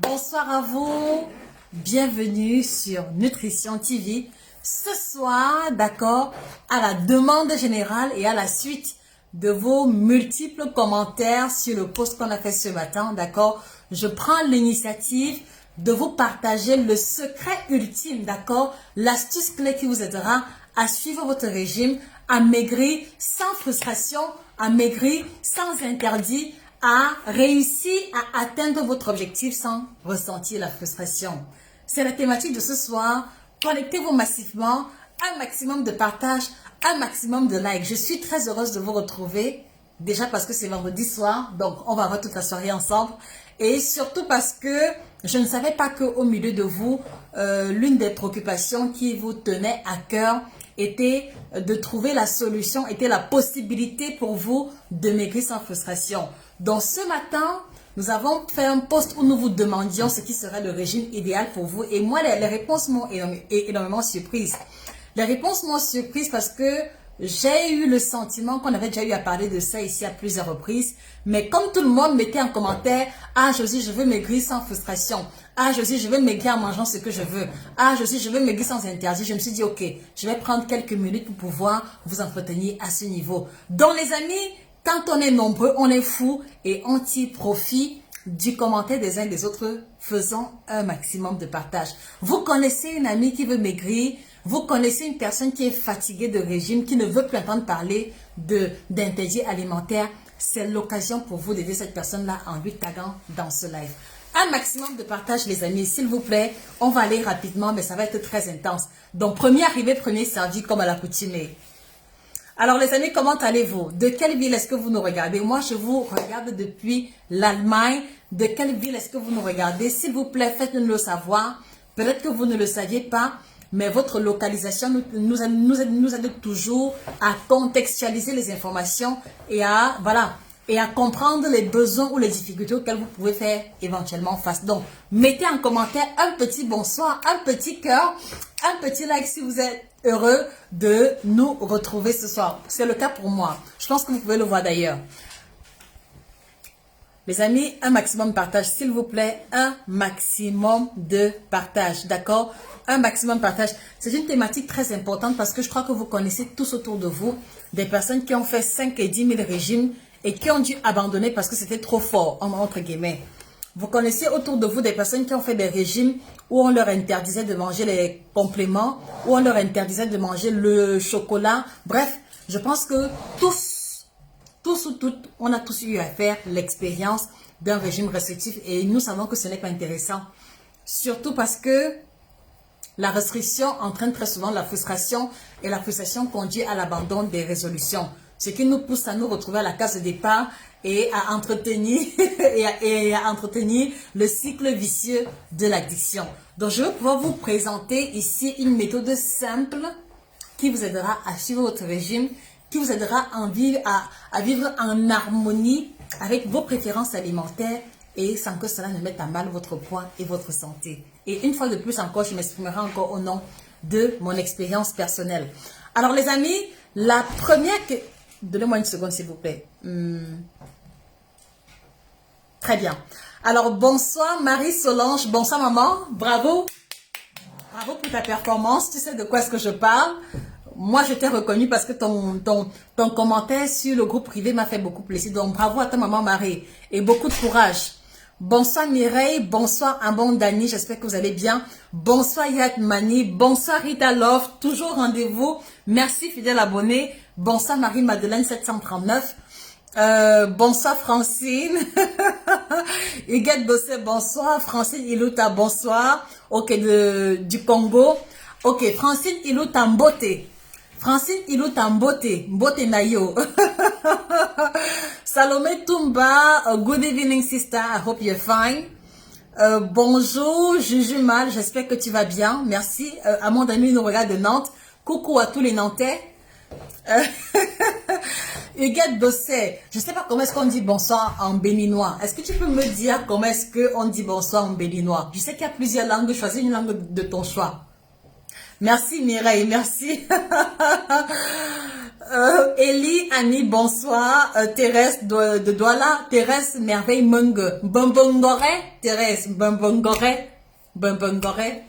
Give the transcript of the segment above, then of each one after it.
Bonsoir à vous, bienvenue sur Nutrition TV. Ce soir, d'accord, à la demande générale et à la suite de vos multiples commentaires sur le post qu'on a fait ce matin, d'accord, je prends l'initiative de vous partager le secret ultime, d'accord, l'astuce clé qui vous aidera à suivre votre régime, à maigrir sans frustration, à maigrir sans interdit, à réussir à atteindre votre objectif sans ressentir la frustration. C'est la thématique de ce soir. Connectez-vous massivement, un maximum de partage, un maximum de likes. Je suis très heureuse de vous retrouver, déjà parce que c'est vendredi soir, donc on va avoir toute la soirée ensemble. Et surtout parce que je ne savais pas qu'au milieu de vous, l'une des préoccupations qui vous tenait à cœur était de trouver la solution, était la possibilité pour vous de maigrir sans frustration. Donc ce matin, nous avons fait un post où nous vous demandions ce qui serait le régime idéal pour vous. Et moi, les réponses m'ont énormément surprise. Les réponses m'ont surprise parce que j'ai eu le sentiment qu'on avait déjà eu à parler de ça ici à plusieurs reprises. Mais comme tout le monde mettait en commentaire, « Ah, Josie, je veux maigrir sans frustration. Ah, Josie, je veux maigrir en mangeant ce que je veux. Ah, Josie, je veux maigrir sans interdit. » Je me suis dit, ok, je vais prendre quelques minutes pour pouvoir vous entretenir à ce niveau. Donc les amis, quand on est nombreux, on est fous et on tire profit du commentaire des uns et des autres, faisant un maximum de partage. Vous connaissez une amie qui veut maigrir, vous connaissez une personne qui est fatiguée de régime, qui ne veut plus entendre parler d'interdit alimentaire. C'est l'occasion pour vous d'aider cette personne-là en lui taguant dans ce live. Un maximum de partage, les amis, s'il vous plaît. On va aller rapidement, mais ça va être très intense. Donc, premier arrivé, premier servi, comme à l'accoutumée. Alors, les amis, comment allez-vous? De quelle ville est-ce que vous nous regardez? Moi, je vous regarde depuis l'Allemagne. De quelle ville est-ce que vous nous regardez? S'il vous plaît, faites-nous le savoir. Peut-être que vous ne le saviez pas, mais votre localisation nous aide toujours à contextualiser les informations et à, et à comprendre les besoins ou les difficultés auxquelles vous pouvez faire éventuellement face. Donc, mettez en commentaire un petit bonsoir, un petit cœur, un petit like si vous êtes heureux de nous retrouver ce soir. C'est le cas pour moi. Je pense que vous pouvez le voir d'ailleurs. Les amis, un maximum de partage, s'il vous plaît, un maximum de partage, d'accord? Un maximum de partage. C'est une thématique très importante parce que je crois que vous connaissez tous autour de vous des personnes qui ont fait 5 et 10 000 régimes et qui ont dû abandonner parce que c'était trop fort, entre guillemets. Vous connaissez autour de vous des personnes qui ont fait des régimes où on leur interdisait de manger les compléments, où on leur interdisait de manger le chocolat. Bref, je pense que tous ou toutes, on a tous eu à faire l'expérience d'un régime restrictif et nous savons que ce n'est pas intéressant. Surtout parce que la restriction entraîne très souvent la frustration et la frustration conduit à l'abandon des résolutions. Ce qui nous pousse à nous retrouver à la case de départ et à entretenir, et à entretenir le cycle vicieux de l'addiction. Donc, je vais pouvoir vous présenter ici une méthode simple qui vous aidera à suivre votre régime, qui vous aidera à vivre en harmonie avec vos préférences alimentaires et sans que cela ne mette à mal votre poids et votre santé. Et une fois de plus encore, je m'exprimerai encore au nom de mon expérience personnelle. Alors les amis, la première... Donnez-moi une seconde s'il vous plaît. Très bien. Alors bonsoir Marie-Solange, bonsoir maman, bravo. Bravo pour ta performance, tu sais de quoi est-ce que je parle. Moi, je t'ai reconnu parce que ton commentaire sur le groupe privé m'a fait beaucoup plaisir. Donc, bravo à ta maman Marie et beaucoup de courage. Bonsoir Mireille, bonsoir Ambon Dani, j'espère que vous allez bien. Bonsoir Yat Mani, bonsoir Rita Love, toujours rendez-vous. Merci fidèle abonné. Bonsoir Marie-Madeleine 739. Bonsoir Francine. Huguette Bossé, bonsoir. Francine Iluta, bonsoir. Ok, du Congo. Ok, Francine Iluta Mbote. Francine Iluta Mbote. Mbote Nayo. Salomé Tumba, good evening sister, I hope you're fine. Bonjour Juju Mal, j'espère que tu vas bien. Merci. À mon ami nous regarde de Nantes. Coucou à tous les Nantais. Huguette Bossé, je ne sais pas comment est-ce qu'on dit bonsoir en béninois. Est-ce que tu peux me dire comment est-ce qu'on dit bonsoir en béninois? Je sais qu'il y a plusieurs langues, choisis une langue de ton choix. Merci Mireille, merci. Elie, Annie, bonsoir. Thérèse de Douala, Thérèse Merveille Mung, Bombongore, Thérèse, Bombongore, Bombongore.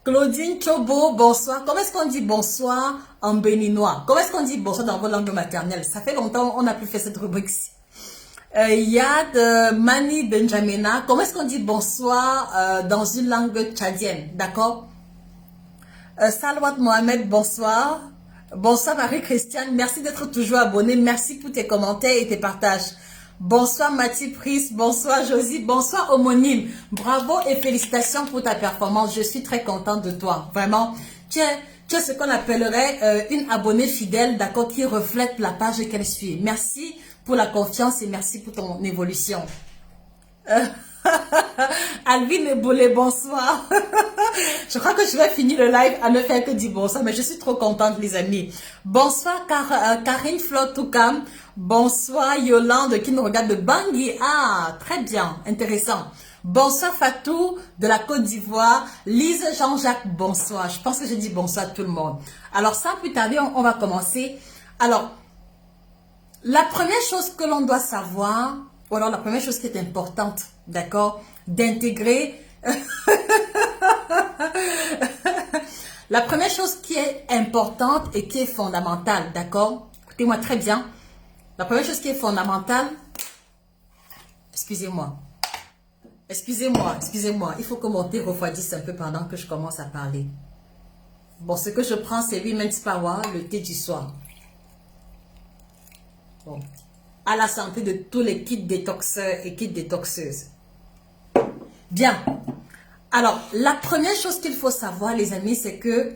Claudine Chobo, bonsoir. Comment est-ce qu'on dit bonsoir en béninois? Comment est-ce qu'on dit bonsoir dans vos langues maternelles? Ça fait longtemps qu'on n'a plus fait cette rubrique-ci. Yad Mani Benjamina, comment est-ce qu'on dit bonsoir dans une langue tchadienne? D'accord? Salwat Mohamed, bonsoir. Bonsoir Marie-Christiane, merci d'être toujours abonné. Merci pour tes commentaires et tes partages. Bonsoir Mathie Pris, bonsoir Josie, bonsoir homonyme. Bravo et félicitations pour ta performance. Je suis très contente de toi. Vraiment, tu es ce qu'on appellerait une abonnée fidèle, d'accord, qui reflète la page qu'elle suit. Merci pour la confiance et merci pour ton évolution. Alvin Eboulé, bonsoir. Je crois que je vais finir le live à ne faire que dire bonsoir, mais je suis trop contente, les amis. Bonsoir, Karine Flotoukam. Bonsoir, Yolande, qui nous regarde de Bangui. Ah, très bien, intéressant. Bonsoir, Fatou, de la Côte d'Ivoire. Lise Jean-Jacques, bonsoir. Je pense que j'ai dit bonsoir à tout le monde. Alors, sans plus tarder, on va commencer. Alors, la première chose que l'on doit savoir, ou alors la première chose qui est importante, d'accord, d'intégrer. La première chose qui est importante et qui est fondamentale, d'accord, écoutez-moi très bien. La première chose qui est fondamentale, excusez-moi, il faut que mon thé refroidisse un peu pendant que je commence à parler. Bon, ce que je prends, c'est Women's Power, le thé du soir. Bon, à la santé de tous les kits détoxeurs et kits détoxeuses. Bien. Alors, la première chose qu'il faut savoir, les amis, c'est que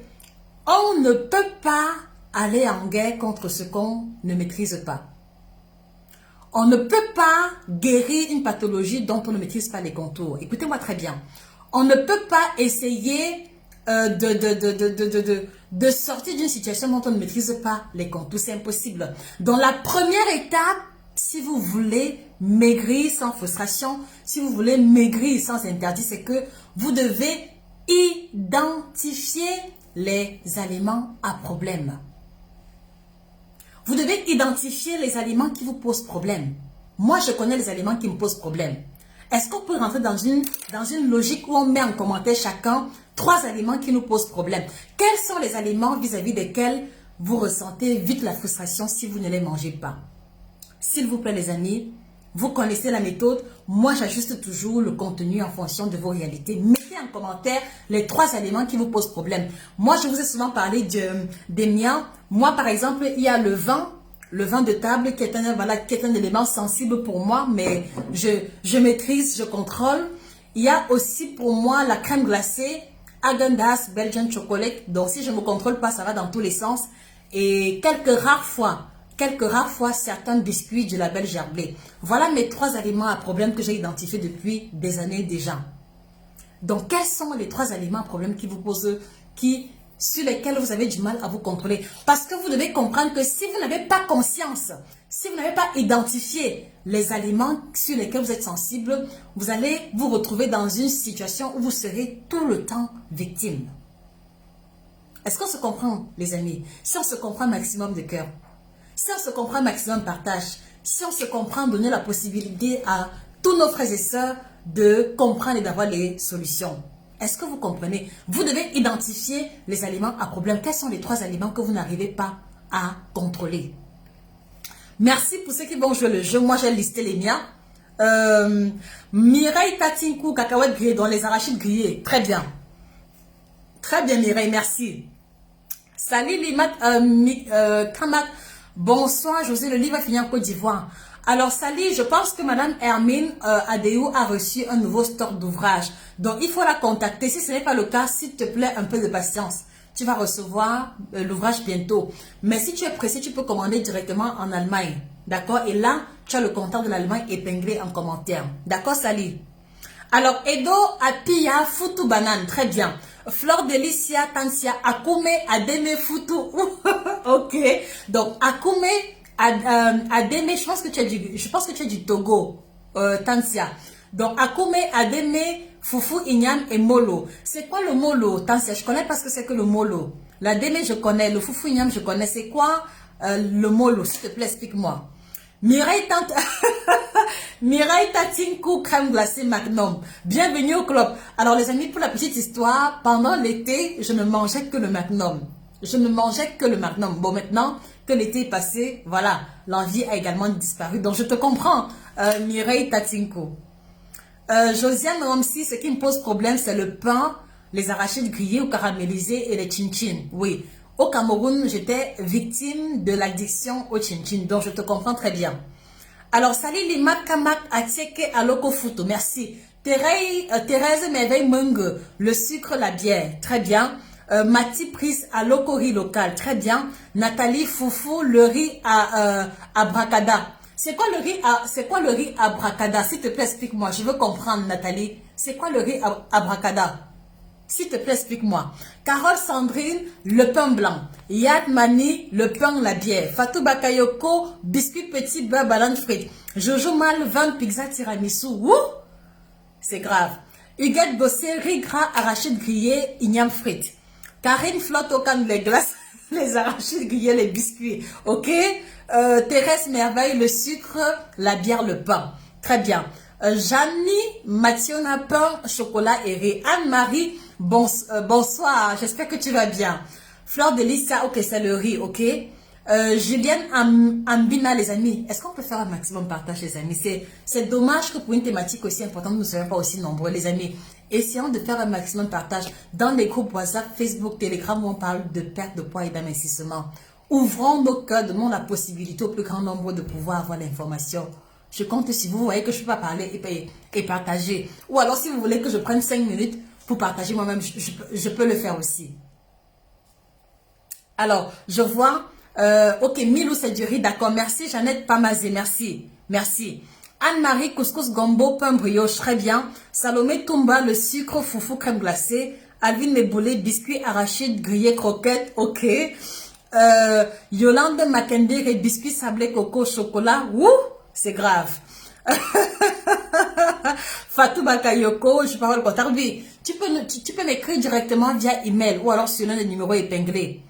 on ne peut pas aller en guerre contre ce qu'on ne maîtrise pas. On ne peut pas guérir une pathologie dont on ne maîtrise pas les contours. Écoutez-moi très bien. On ne peut pas essayer de sortir d'une situation dont on ne maîtrise pas les contours. C'est impossible. Donc, la première étape, si vous voulez maigrir sans frustration, si vous voulez maigrir sans interdit, c'est que vous devez identifier les aliments à problème. Vous devez identifier les aliments qui vous posent problème. Moi, je connais les aliments qui me posent problème. Est-ce qu'on peut rentrer dans une logique où on met en commentaire chacun 3 aliments qui nous posent problème? Quels sont les aliments vis-à-vis desquels vous ressentez vite la frustration si vous ne les mangez pas? S'il vous plaît, les amis, vous connaissez la méthode. Moi, j'ajuste toujours le contenu en fonction de vos réalités. Mettez en commentaire les 3 aliments qui vous posent problème. Moi, je vous ai souvent parlé des miens. Moi, par exemple, il y a le vin de table qui est un élément sensible pour moi, mais je maîtrise, je contrôle. Il y a aussi pour moi la crème glacée, Häagen-Dazs, Belgian Chocolate. Donc, si je ne me contrôle pas, ça va dans tous les sens. Et quelques rares fois, certains biscuits du label Gerblé. Voilà mes 3 aliments à problème que j'ai identifiés depuis des années déjà. Donc, quels sont les 3 aliments à problème qui vous posent, sur lesquels vous avez du mal à vous contrôler? Parce que vous devez comprendre que si vous n'avez pas conscience, si vous n'avez pas identifié les aliments sur lesquels vous êtes sensible, vous allez vous retrouver dans une situation où vous serez tout le temps victime. Est-ce qu'on se comprend, les amis? Si on se comprend, maximum de cœur. Si on se comprend, maximum partage. Si on se comprend, donner la possibilité à tous nos frères et sœurs de comprendre et d'avoir les solutions. Est-ce que vous comprenez? Vous devez identifier les aliments à problème. Quels sont les 3 aliments que vous n'arrivez pas à contrôler? Merci pour ceux qui vont jouer le jeu. Moi, j'ai listé les miens. Mireille Tatinkou, cacahuètes grillées, dans les arachides grillés. Très bien. Très bien, Mireille, merci. Salut Limat Kamak. Bonsoir, José, le livre va finir en Côte d'Ivoire. Alors, Sally, je pense que Madame Hermine Adéou a reçu un nouveau stock d'ouvrage. Donc, il faut la contacter. Si ce n'est pas le cas, s'il te plaît, un peu de patience. Tu vas recevoir l'ouvrage bientôt. Mais si tu es pressé, tu peux commander directement en Allemagne. D'accord? Et là, tu as le contact de l'Allemagne épinglé en commentaire. D'accord, Sally? Alors, Edo Apia Futu Banane. Très bien. Fleur Delicia Tansia Akume Ademe Futu. Ok. Donc, Akume Ademe, je pense que tu es du Togo, Tansia. Donc, Akume Ademe Fufu Inyam et Molo. C'est quoi le Molo, Tansia? Je connais pas ce que c'est que le Molo. L'Ademe, je connais. Le Fufu Inyam, je connais. C'est quoi le mollo, s'il te plaît, explique-moi. Mireille Tante... Mireille Tatinkou crème glacée Magnum. Bienvenue au club. Alors les amis, pour la petite histoire, pendant l'été, je ne mangeais que le Magnum. Je ne mangeais que le Magnum. Bon, maintenant que l'été est passé, voilà, l'envie a également disparu. Donc je te comprends, Mireille Tatinkou. Josiane Ramsey, ce qui me pose problème, c'est le pain, les arachides grillés ou caramélisés et les chin-chin. Oui, au Cameroun, j'étais victime de l'addiction au chin-chin. Donc je te comprends très bien. Alors, salut les Makamak Atieke Aloko Futo, merci. Thérèse Merveille Mungue, le sucre, la bière, très bien. Mati Pris Aloko riz local, très bien. Nathalie Foufou, le riz à Abracada. C'est quoi le riz Abracada? S'il te plaît, explique-moi, je veux comprendre, Nathalie. C'est quoi le riz Abracada? S'il te plaît, explique-moi. Carole Sandrine, le pain blanc. Yad Mani, le pain, la bière. Fatou Bakayoko, biscuit petit, beurre, banane frites. Jojo Mal, 20 pizza tiramisu. Ouh, c'est grave. Huguette Bossé, riz gras, arachides grillés, igname frites. Karine Flotte au can les glaces, les arachides grillés, les biscuits. Ok? Thérèse Merveille, le sucre, la bière, le pain. Très bien. Janie, Mathiona, pain, chocolat et riz. Anne-Marie, bonsoir, j'espère que tu vas bien. Fleur de Lisa, ok, c'est le riz, ok. Julienne Ambina, les amis, est-ce qu'on peut faire un maximum de partage, les amis? C'est dommage que pour une thématique aussi importante, nous ne soyons pas aussi nombreux, les amis. Essayons de faire un maximum de partage dans les groupes WhatsApp, Facebook, Telegram, où on parle de perte de poids et d'amincissement. Ouvrons nos cœurs, donnons la possibilité au plus grand nombre de pouvoir avoir l'information. Je compte si vous voyez que je ne peux pas parler et partager. Ou alors si vous voulez que je prenne 5 minutes pour partager moi-même, je peux le faire aussi. Alors, je vois, ok, Milou c'est du riz, d'accord, merci. Jeannette Pamazé, merci, merci. Anne-Marie, couscous gombo, pain brioche, très bien. Salomé Toumba, le sucre, foufou, crème glacée. Alvin Meboulé, biscuits arachides, grillés, croquettes, ok. Yolande Mackendir et biscuits sablés, coco, chocolat, ouh, c'est grave. Fatou Bakayoko, je parle contraire. Oui, tu peux m'écrire directement via email ou alors sur l'un des numéros épinglés.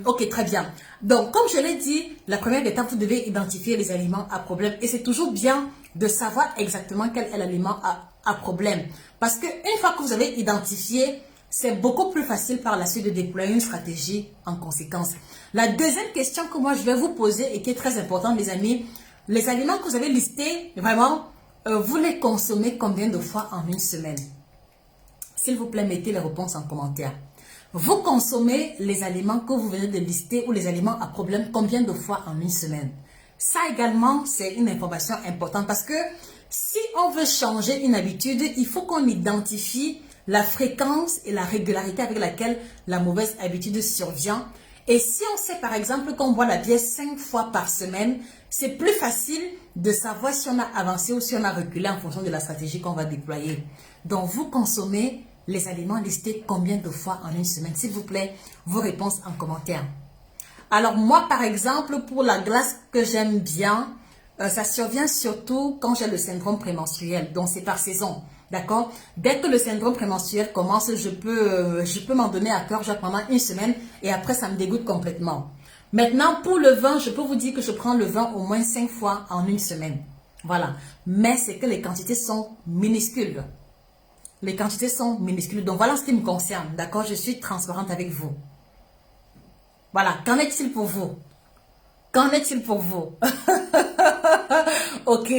Ok, très bien. Donc, comme je l'ai dit, la première étape, vous devez identifier les aliments à problème. Et c'est toujours bien de savoir exactement quel est l'aliment à problème. Parce que une fois que vous avez identifié, c'est beaucoup plus facile par la suite de déployer une stratégie en conséquence. La deuxième question que moi je vais vous poser et qui est très importante, les amis, les aliments que vous avez listés, vraiment, vous les consommez combien de fois en une semaine? S'il vous plaît, mettez les réponses en commentaire. Vous consommez les aliments que vous venez de lister ou les aliments à problème combien de fois en une semaine? Ça également, c'est une information importante parce que si on veut changer une habitude, il faut qu'on identifie la fréquence et la régularité avec laquelle la mauvaise habitude survient. Et si on sait par exemple qu'on boit la bière 5 fois par semaine, c'est plus facile de savoir si on a avancé ou si on a reculé en fonction de la stratégie qu'on va déployer. Donc vous consommez les aliments listés combien de fois en une semaine? S'il vous plaît, vos réponses en commentaire. Alors moi par exemple, pour la glace que j'aime bien, ça survient surtout quand j'ai le syndrome prémenstruel. Donc c'est par saison. D'accord? Dès que le syndrome prémenstruel commence, je peux m'en donner à cœur pendant une semaine et après ça me dégoûte complètement. Maintenant, pour le vin, je peux vous dire que je prends le vin au moins 5 fois en une semaine. Voilà. Mais c'est que les quantités sont minuscules. Les quantités sont minuscules. Donc voilà ce qui me concerne. D'accord? Je suis transparente avec vous. Voilà. Qu'en est-il pour vous? Qu'en est-il pour vous? Ok.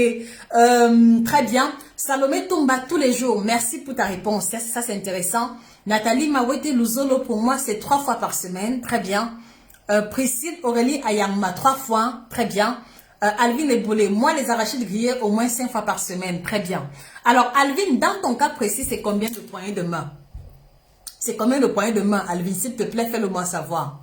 Très bien. Salomé Toumba tous les jours. Merci pour ta réponse. Ça c'est intéressant. Nathalie Mawete Luzolo, pour moi, c'est 3 fois par semaine. Très bien. Priscille Aurélie Ayama, 3 fois. Très bien. Alvin Eboulé, moi les arachides grillés au moins 5 fois par semaine. Très bien. Alors Alvin, dans ton cas précis, c'est combien de poignées de main? C'est combien de poignées de main, Alvin? S'il te plaît, fais-le moi savoir.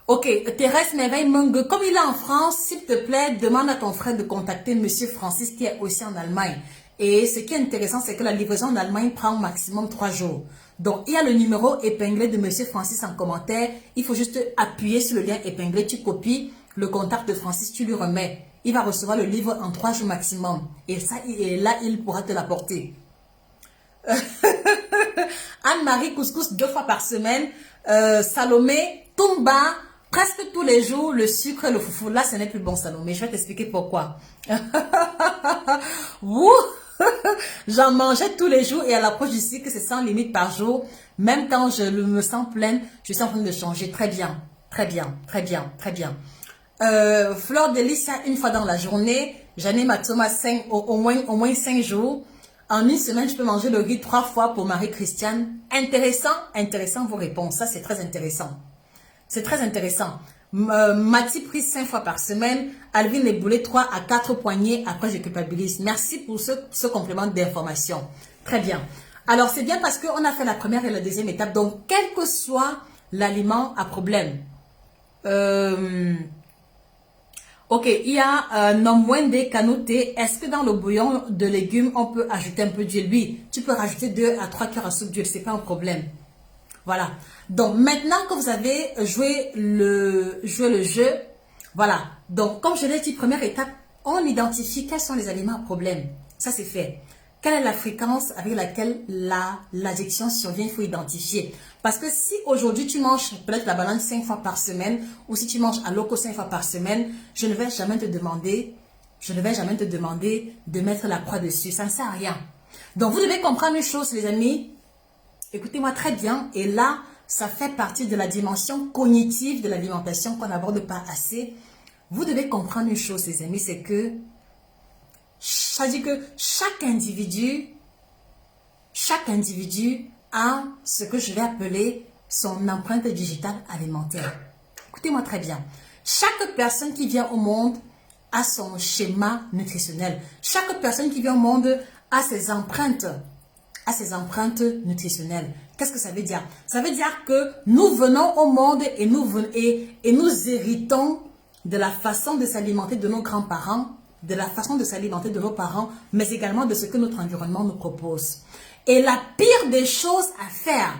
Ok, Thérèse Merveille Mungue, comme il est en France, s'il te plaît, demande à ton frère de contacter Monsieur Francis qui est aussi en Allemagne. Et ce qui est intéressant, c'est que la livraison en Allemagne prend au maximum 3 jours. Donc, il y a le numéro épinglé de Monsieur Francis en commentaire. Il faut juste appuyer sur le lien épinglé, tu copies le contact de Francis, tu lui remets. Il va recevoir le livre en 3 jours maximum. Et ça, et là, il pourra te l'apporter. Anne-Marie, couscous 2 fois par semaine. Salomé, Toumba, presque tous les jours, le sucre, le foufou. Là, ce n'est plus bon, Salomé. Je vais t'expliquer pourquoi. Wouh! J'en mangeais tous les jours et à l'approche du cycle, c'est sans limite par jour. Même quand je me sens pleine, je suis en train de changer. Très bien, très bien, très bien, très bien. Fleur de lys, une fois dans la journée. J'anime ma Thomas 5, au moins 5 jours. En une semaine, je peux manger le riz 3 fois pour Marie-Christiane. Intéressant, intéressant vos réponses. Ça, c'est très intéressant. C'est très intéressant. Mathie prise 5 fois par semaine. Alvin les boulets 3 à 4 poignées. Après, je culpabilise. Merci pour ce complément d'information. Très bien. Alors, c'est bien parce qu'on a fait la première et la deuxième étape. Donc, quel que soit l'aliment à problème. Ok, il y a Nomwende Kanoté. Est-ce que dans le bouillon de légumes, on peut ajouter un peu d'huile? Oui, tu peux rajouter 2 à 3 cuillères à soupe d'huile. C'est pas un problème. Voilà. Donc, maintenant que vous avez joué le jeu, voilà. Donc, comme je l'ai dit, première étape, on identifie quels sont les aliments à problème. Ça, c'est fait. Quelle est la fréquence avec laquelle l'addiction survient? Il faut identifier. Parce que si aujourd'hui, tu manges peut-être la banane 5 fois par semaine, ou si tu manges à loco 5 fois par semaine, je ne vais jamais te demander de mettre la croix dessus. Ça ne sert à rien. Donc, vous devez comprendre une chose, les amis. Écoutez-moi très bien, et là, ça fait partie de la dimension cognitive de l'alimentation qu'on n'aborde pas assez. Vous devez comprendre une chose, les amis, c'est que ça dit que chaque individu a ce que je vais appeler son empreinte digitale alimentaire. Écoutez-moi très bien. Chaque personne qui vient au monde a son schéma nutritionnel. Chaque personne qui vient au monde a ses empreintes nutritionnelles. Qu'est-ce que ça veut dire? Ça veut dire que nous venons au monde et nous héritons de la façon de s'alimenter de nos grands-parents, de la façon de s'alimenter de nos parents, mais également de ce que notre environnement nous propose. Et la pire des choses à faire,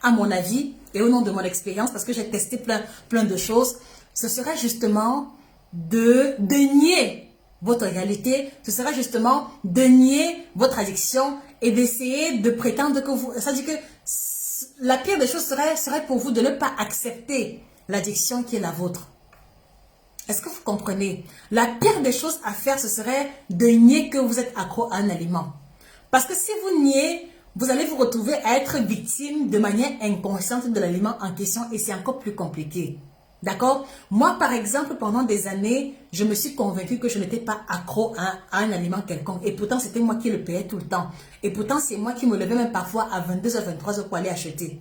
à mon avis, et au nom de mon expérience, parce que j'ai testé plein de choses, ce serait justement de nier votre réalité, ce sera justement de nier votre addiction et d'essayer de prétendre que vous... Ça veut dire que la pire des choses serait pour vous de ne pas accepter l'addiction qui est la vôtre. Est-ce que vous comprenez? La pire des choses à faire, ce serait de nier que vous êtes accro à un aliment. Parce que si vous niez, vous allez vous retrouver à être victime de manière inconsciente de l'aliment en question et c'est encore plus compliqué. D'accord? Moi, par exemple, pendant des années, je me suis convaincue que je n'étais pas accro à un aliment quelconque. Et pourtant, c'était moi qui le payais tout le temps. Et pourtant, c'est moi qui me levais même parfois à 22h, 23h pour aller acheter.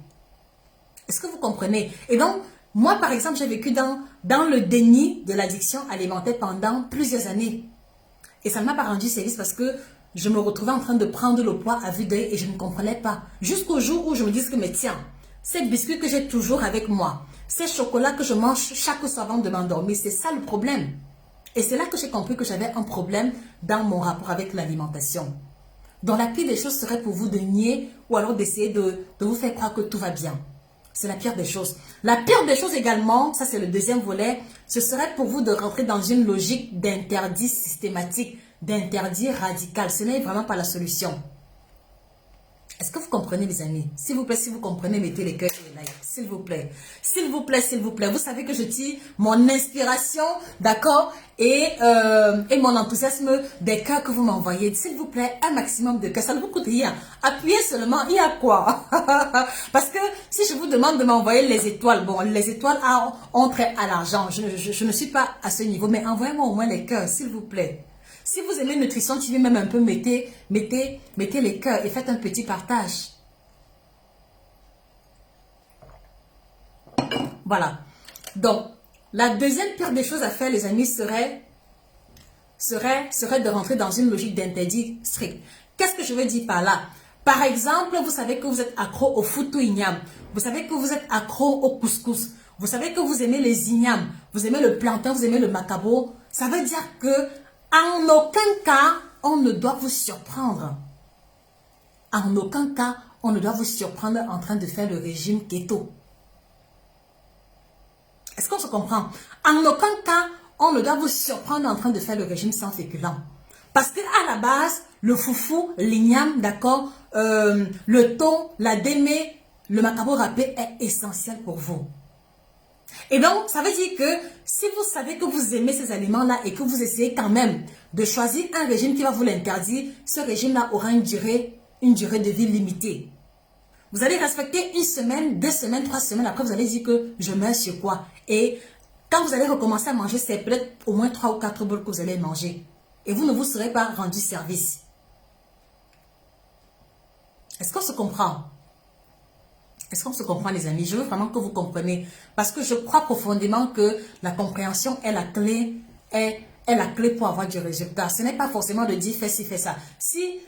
Est-ce que vous comprenez? Et donc, moi, par exemple, j'ai vécu dans le déni de l'addiction alimentaire pendant plusieurs années. Et ça ne m'a pas rendu service parce que je me retrouvais en train de prendre le poids à vue d'œil et je ne comprenais pas. Jusqu'au jour où je me dis que, mais tiens, ces biscuits que j'ai toujours avec moi, ces chocolats que je mange chaque soir avant de m'endormir, c'est ça le problème. Et c'est là que j'ai compris que j'avais un problème dans mon rapport avec l'alimentation. Donc la pire des choses serait pour vous de nier ou alors d'essayer de vous faire croire que tout va bien. C'est la pire des choses. La pire des choses également, ça c'est le deuxième volet, ce serait pour vous de rentrer dans une logique d'interdit systématique, d'interdit radical. Ce n'est vraiment pas la solution. Est-ce que vous comprenez, les amis? S'il vous plaît, si vous comprenez, mettez les cœurs et les likes. S'il vous plaît. S'il vous plaît, s'il vous plaît. Vous savez que je tire mon inspiration, d'accord? Et mon enthousiasme des cœurs que vous m'envoyez. S'il vous plaît, un maximum de cœurs. Ça ne vous coûte rien. Appuyez seulement. Il y a quoi? Parce que si je vous demande de m'envoyer les étoiles, bon, les étoiles ont trait à l'argent. Je ne suis pas à ce niveau. Mais envoyez-moi au moins les cœurs, s'il vous plaît. Si vous aimez Nutrition TV, même un peu, mettez les cœurs et faites un petit partage. Voilà. Donc, la deuxième pire des choses à faire, les amis, serait de rentrer dans une logique d'interdit strict. Qu'est-ce que je veux dire par là? Par exemple, vous savez que vous êtes accro au foutou igname. Vous savez que vous êtes accro au couscous. Vous savez que vous aimez les ignames. Vous aimez le plantain, vous aimez le macabo. Ça veut dire que en aucun cas, on ne doit vous surprendre. En aucun cas, on ne doit vous surprendre en train de faire le régime keto. Est-ce qu'on se comprend? En aucun cas, on ne doit vous surprendre en train de faire le régime sans féculents. Parce qu'à la base, le foufou, l'igname, d'accord, le thon, la démé, le macabo râpé est essentiel pour vous. Et donc, ça veut dire que si vous savez que vous aimez ces aliments-là et que vous essayez quand même de choisir un régime qui va vous l'interdire, ce régime-là aura une durée de vie limitée. Vous allez respecter 1 semaine, 2 semaines, 3 semaines. Après, vous allez dire que je meurs sur quoi. Et quand vous allez recommencer à manger, c'est peut-être au moins 3 ou 4 bols que vous allez manger. Et vous ne vous serez pas rendu service. Est-ce qu'on se comprend? Est-ce qu'on se comprend, les amis? Je veux vraiment que vous compreniez. Parce que je crois profondément que la compréhension est la clé, est la clé pour avoir du résultat. Ce n'est pas forcément de dire fais ci, fais ça. Si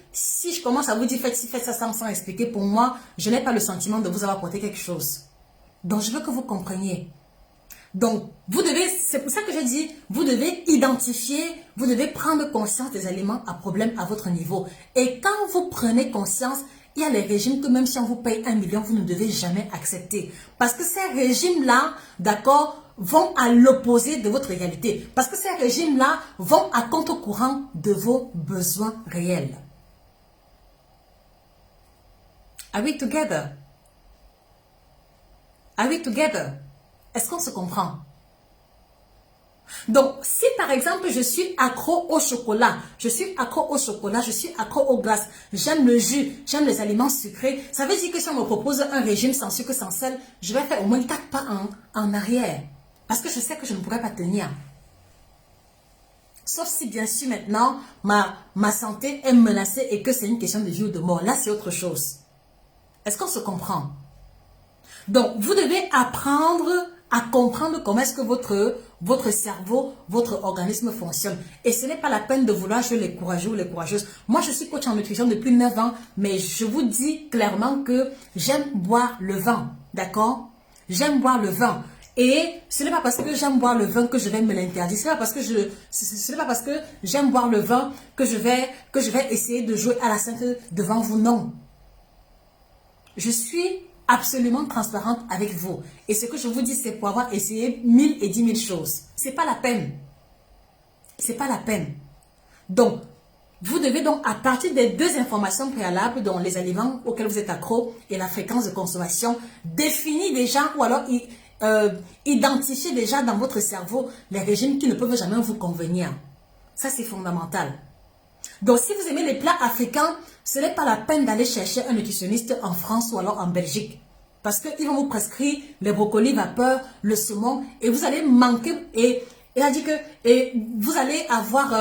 je commence à vous dire faites ci, faites ça sans expliquer, pour moi, je n'ai pas le sentiment de vous avoir apporté quelque chose. Donc, je veux que vous compreniez. Donc, vous devez, c'est pour ça que je dis, vous devez identifier, vous devez prendre conscience des aliments à problème à votre niveau. Et quand vous prenez conscience, il y a les régimes que même si on vous paye 1 million, vous ne devez jamais accepter. Parce que ces régimes-là, d'accord, vont à l'opposé de votre réalité. Parce que ces régimes-là vont à contre-courant de vos besoins réels. Are we together? Are we together? Est-ce qu'on se comprend? Donc, si par exemple, je suis accro au chocolat, je suis accro aux glaces, j'aime le jus, j'aime les aliments sucrés, ça veut dire que si on me propose un régime sans sucre, sans sel, je vais faire au moins 4 pas en arrière. Parce que je sais que je ne pourrais pas tenir. Sauf si, bien sûr, maintenant, ma santé est menacée et que c'est une question de vie ou de mort. Là, c'est autre chose. Est-ce qu'on se comprend? Donc, vous devez apprendre à comprendre comment est-ce que votre cerveau, votre organisme fonctionne. Et ce n'est pas la peine de vouloir jouer les courageux ou les courageuses. Moi, je suis coach en nutrition depuis 9 ans, mais je vous dis clairement que j'aime boire le vin, d'accord? J'aime boire le vin. Et ce n'est pas parce que j'aime boire le vin que je vais me l'interdire. Ce n'est pas parce que j'aime boire le vin que je vais essayer de jouer à la sainte devant vous. Non. Je suis absolument transparente avec vous. Et ce que je vous dis, c'est pour avoir essayé 1000 et 10 000 choses. C'est pas la peine. C'est pas la peine. Donc, vous devez donc, à partir des 2 informations préalables, dont les aliments auxquels vous êtes accro et la fréquence de consommation, définir déjà ou alors identifier déjà dans votre cerveau les régimes qui ne peuvent jamais vous convenir. Ça, c'est fondamental. Donc, si vous aimez les plats africains, ce n'est pas la peine d'aller chercher un nutritionniste en France ou alors en Belgique. Parce qu'ils vont vous prescrire les brocolis vapeur, le saumon, et vous allez manquer, et vous allez avoir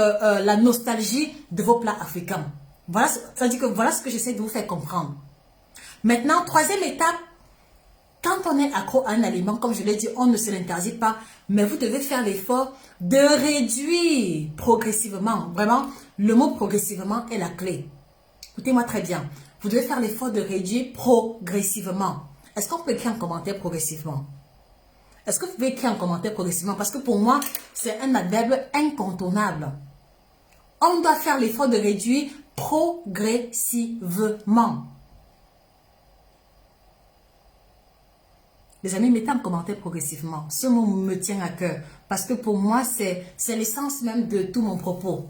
la nostalgie de vos plats africains. Voilà, voilà ce que j'essaie de vous faire comprendre. Maintenant, 3e étape, quand on est accro à un aliment, comme je l'ai dit, on ne se l'interdit pas, mais vous devez faire l'effort de réduire progressivement. Vraiment, le mot progressivement est la clé. Écoutez-moi très bien. Vous devez faire l'effort de réduire progressivement. Est-ce qu'on peut écrire en commentaire progressivement? Est-ce que vous pouvez écrire en commentaire progressivement? Parce que pour moi, c'est un adverbe incontournable. On doit faire l'effort de réduire progressivement. Les amis, mettez en commentaire progressivement. Ce mot me tient à cœur. Parce que pour moi, c'est l'essence même de tout mon propos.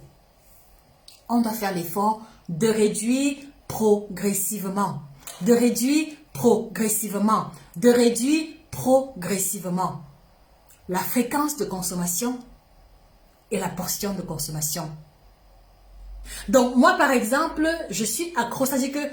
On doit faire l'effort de réduire progressivement. De réduire progressivement. De réduire progressivement. La fréquence de consommation et la portion de consommation. Donc, moi, par exemple, je suis accro. C'est-à-dire que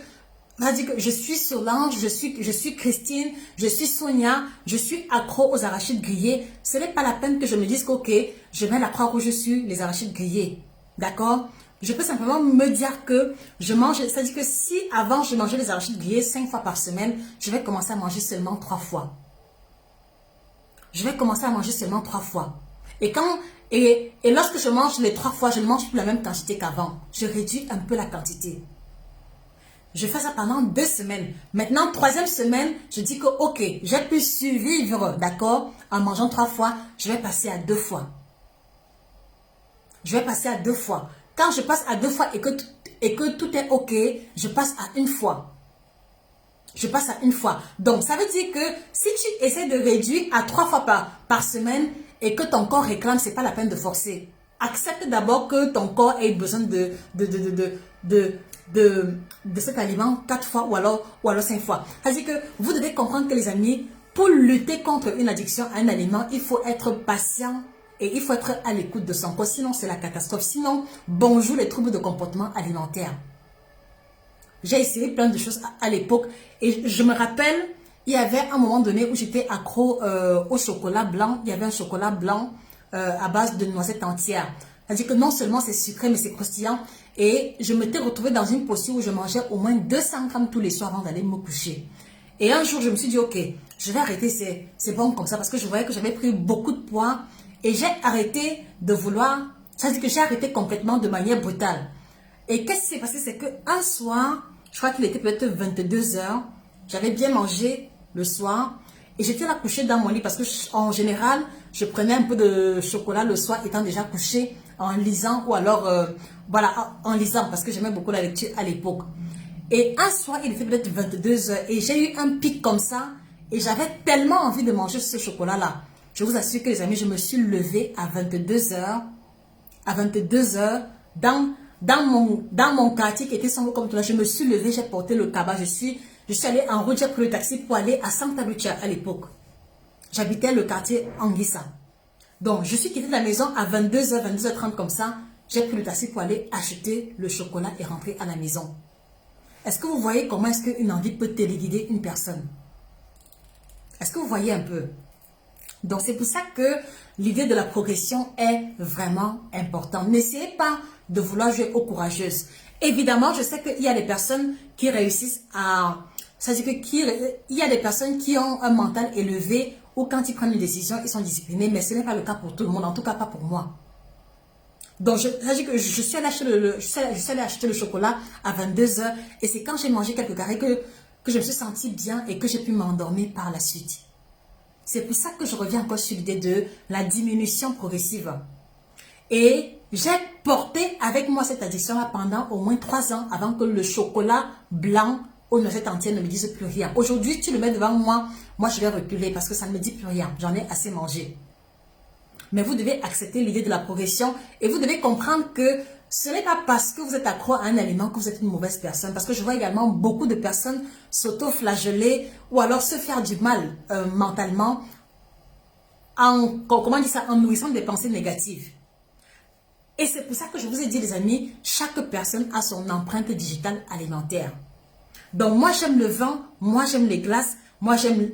je suis Solange, je suis Christine, je suis Sonia, je suis accro aux arachides grillés. Ce n'est pas la peine que je me dise que, ok, je mets la Croix-Rouge sur les arachides grillés. D'accord? Je peux simplement me dire que je mange, c'est-à-dire que si avant je mangeais les arachides grillés 5 fois par semaine, je vais commencer à manger seulement 3 fois. Je vais commencer à manger seulement 3 fois. Et lorsque je mange les 3 fois, je ne mange plus la même quantité qu'avant. Je réduis un peu la quantité. Je fais ça pendant 2 semaines. Maintenant, 3e semaine, je dis que ok, j'ai pu survivre, d'accord, en mangeant 3 fois, je vais passer à 2 fois. Je vais passer à 2 fois. Quand je passe à 2 fois et que tout est ok, je passe à 1 fois. Je passe à 1 fois. Donc, ça veut dire que si tu essaies de réduire à 3 fois par semaine et que ton corps réclame, ce n'est pas la peine de forcer. accepte d'abord que ton corps ait besoin de cet aliment 4 fois ou alors 5 fois. C'est-à-dire que vous devez comprendre que les amis, pour lutter contre une addiction à un aliment, il faut être patient et il faut être à l'écoute de son corps. Sinon, c'est la catastrophe. Sinon, bonjour les troubles de comportement alimentaire. J'ai essayé plein de choses à l'époque et je me rappelle, il y avait un moment donné où j'étais accro au chocolat blanc. Il y avait un chocolat blanc à base de noisettes entières. C'est-à-dire que non seulement c'est sucré, mais c'est croustillant. Et je m'étais retrouvée dans une posture où je mangeais au moins 200 grammes tous les soirs avant d'aller me coucher. Et un jour, je me suis dit, ok, je vais arrêter, c'est bon comme ça, parce que je voyais que j'avais pris beaucoup de poids. Et j'ai arrêté de vouloir, c'est-à-dire que j'ai arrêté complètement de manière brutale. Et qu'est-ce qui s'est passé? C'est qu'un soir, je crois qu'il était peut-être 22 heures, j'avais bien mangé le soir et j'étais là couchée dans mon lit parce que en général, je prenais un peu de chocolat le soir étant déjà couchée en lisant ou alors, voilà, en lisant parce que j'aimais beaucoup la lecture à l'époque. Et un soir, il était peut-être 22 heures et j'ai eu un pic comme ça et j'avais tellement envie de manger ce chocolat-là. Je vous assure que les amis, je me suis levée à 22 heures, dans mon quartier qui était sans comme toi, je me suis levée, j'ai porté le cabas, je suis allée en route, j'ai pris le taxi pour aller à Santa Lucia à l'époque. J'habitais le quartier Anguissa. Donc, je suis quittée de la maison à 22h, 22h30 comme ça. J'ai pris le taxi pour aller acheter le chocolat et rentrer à la maison. Est-ce que vous voyez comment est-ce qu'une envie peut téléguider une personne? Est-ce que vous voyez un peu? Donc, c'est pour ça que l'idée de la progression est vraiment importante. N'essayez pas de vouloir jouer aux courageuses. Évidemment, je sais qu'il y a des personnes qui réussissent à... C'est-à-dire qu'il y a des personnes qui ont un mental élevé ou quand ils prennent une décision, ils sont disciplinés, mais ce n'est pas le cas pour tout le monde, en tout cas pas pour moi. Donc, c'est-à-dire que je suis allée acheter le chocolat à 22h et c'est quand j'ai mangé quelques carrés que je me suis sentie bien et que j'ai pu m'endormir par la suite. C'est pour ça que je reviens encore sur l'idée de la diminution progressive. Et j'ai porté avec moi cette addiction-là pendant au moins 3 ans avant que le chocolat blanc aux noisettes entières ne me dise plus rien. Aujourd'hui, tu le mets devant moi, moi je vais reculer parce que ça ne me dit plus rien. J'en ai assez mangé. Mais vous devez accepter l'idée de la progression et vous devez comprendre que ce n'est pas parce que vous êtes accro à un aliment que vous êtes une mauvaise personne. Parce que je vois également beaucoup de personnes s'auto-flageller ou alors se faire du mal mentalement comment dire ça, en nourrissant des pensées négatives. Et c'est pour ça que je vous ai dit les amis, chaque personne a son empreinte digitale alimentaire. Donc moi j'aime le vin, moi j'aime les glaces, moi j'aime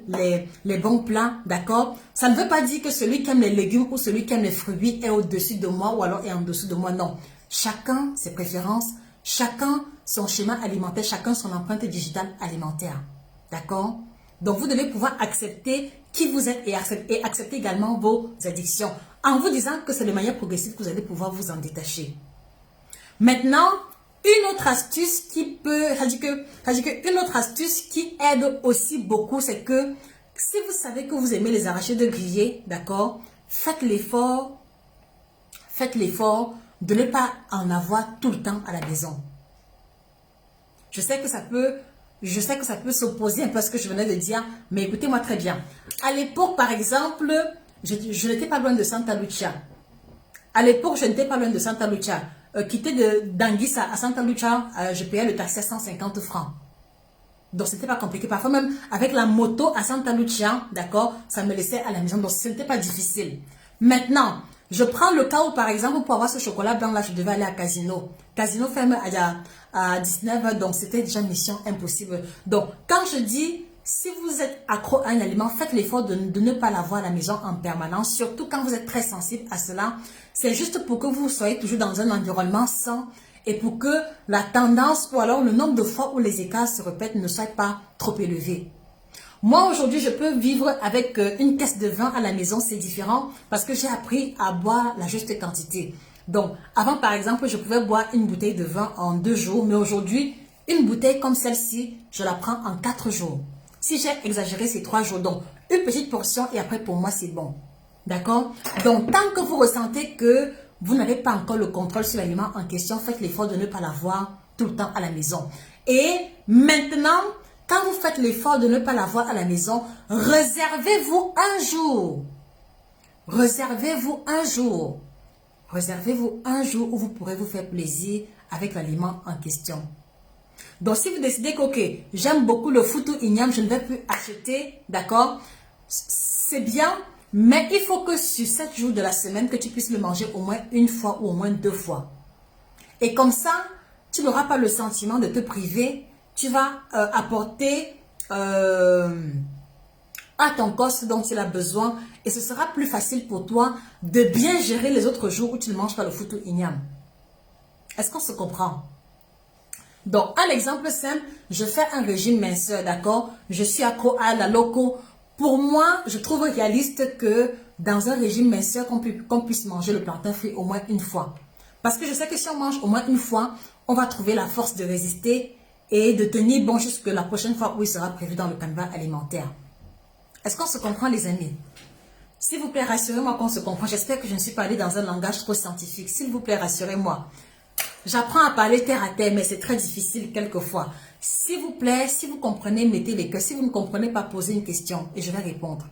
les bons plats, d'accord? Ça ne veut pas dire que celui qui aime les légumes ou celui qui aime les fruits est au-dessus de moi ou alors est en dessous de moi, non. Chacun ses préférences, chacun son schéma alimentaire, chacun son empreinte digitale alimentaire, d'accord? Donc vous devez pouvoir accepter qui vous êtes et accepter également vos addictions en vous disant que c'est de manière progressive que vous allez pouvoir vous en détacher. Maintenant, une autre astuce qui peut, une autre astuce qui aide aussi beaucoup, c'est que si vous savez que vous aimez les arachides grillés, d'accord, faites l'effort de ne pas en avoir tout le temps à la maison. Je sais que ça peut s'opposer un peu à ce que je venais de dire, mais écoutez-moi très bien. À l'époque, par exemple, je n'étais pas loin de Santa Lucia. À l'époque, je n'étais pas loin de Santa Lucia. Quitter d'Anguissa à Santa Lucia, je payais le taxi à 150 francs. Donc, c'était pas compliqué. Parfois, même avec la moto à Santa Lucia, d'accord, ça me laissait à la maison. Donc, ce n'était pas difficile. Maintenant, je prends le cas où, par exemple, pour avoir ce chocolat blanc, là, je devais aller à Casino. Casino ferme à 19h, donc c'était déjà mission impossible. Donc, quand je dis, si vous êtes accro à un aliment, faites l'effort de ne pas l'avoir à la maison en permanence, surtout quand vous êtes très sensible à cela. C'est juste pour que vous soyez toujours dans un environnement sain et pour que la tendance ou alors le nombre de fois où les écarts se répètent ne soit pas trop élevé. Moi, aujourd'hui, je peux vivre avec une caisse de vin à la maison, c'est différent parce que j'ai appris à boire la juste quantité. Donc, avant, par exemple, je pouvais boire une bouteille de vin en 2 jours, mais aujourd'hui, une bouteille comme celle-ci, je la prends en 4 jours. Si j'ai exagéré, c'est 3 jours. Donc, une petite portion et après, pour moi, c'est bon. D'accord? Donc, tant que vous ressentez que vous n'avez pas encore le contrôle sur l'aliment en question, faites l'effort de ne pas l'avoir tout le temps à la maison. Et maintenant, quand vous faites l'effort de ne pas l'avoir à la maison, réservez-vous un jour. Réservez-vous un jour. Réservez-vous un jour où vous pourrez vous faire plaisir avec l'aliment en question. Donc, si vous décidez que, ok, j'aime beaucoup le foutou igname, je ne vais plus acheter, d'accord? C'est bien, mais il faut que sur 7 jours de la semaine, que tu puisses le manger au moins une fois ou au moins 2 fois. Et comme ça, tu n'auras pas le sentiment de te priver. Tu vas apporter à ton corps ce dont il a besoin. Et ce sera plus facile pour toi de bien gérer les autres jours où tu ne manges pas le foutou igname. Est-ce qu'on se comprend? Donc, un exemple simple, je fais un régime minceur, d'accord? Je suis accro à la loco. Pour moi, je trouve réaliste que dans un régime minceur, qu'on puisse manger le plantain frit au moins une fois. Parce que je sais que si on mange au moins une fois, on va trouver la force de résister et de tenir bon jusque la prochaine fois où il sera prévu dans le canevas alimentaire. Est-ce qu'on se comprend, les amis? S'il vous plaît, rassurez-moi qu'on se comprend. J'espère que je ne suis pas allée dans un langage trop scientifique. S'il vous plaît, rassurez-moi. J'apprends à parler terre à terre, mais c'est très difficile quelquefois. S'il vous plaît, si vous comprenez, mettez les cœurs. Si vous ne comprenez pas, posez une question et je vais répondre.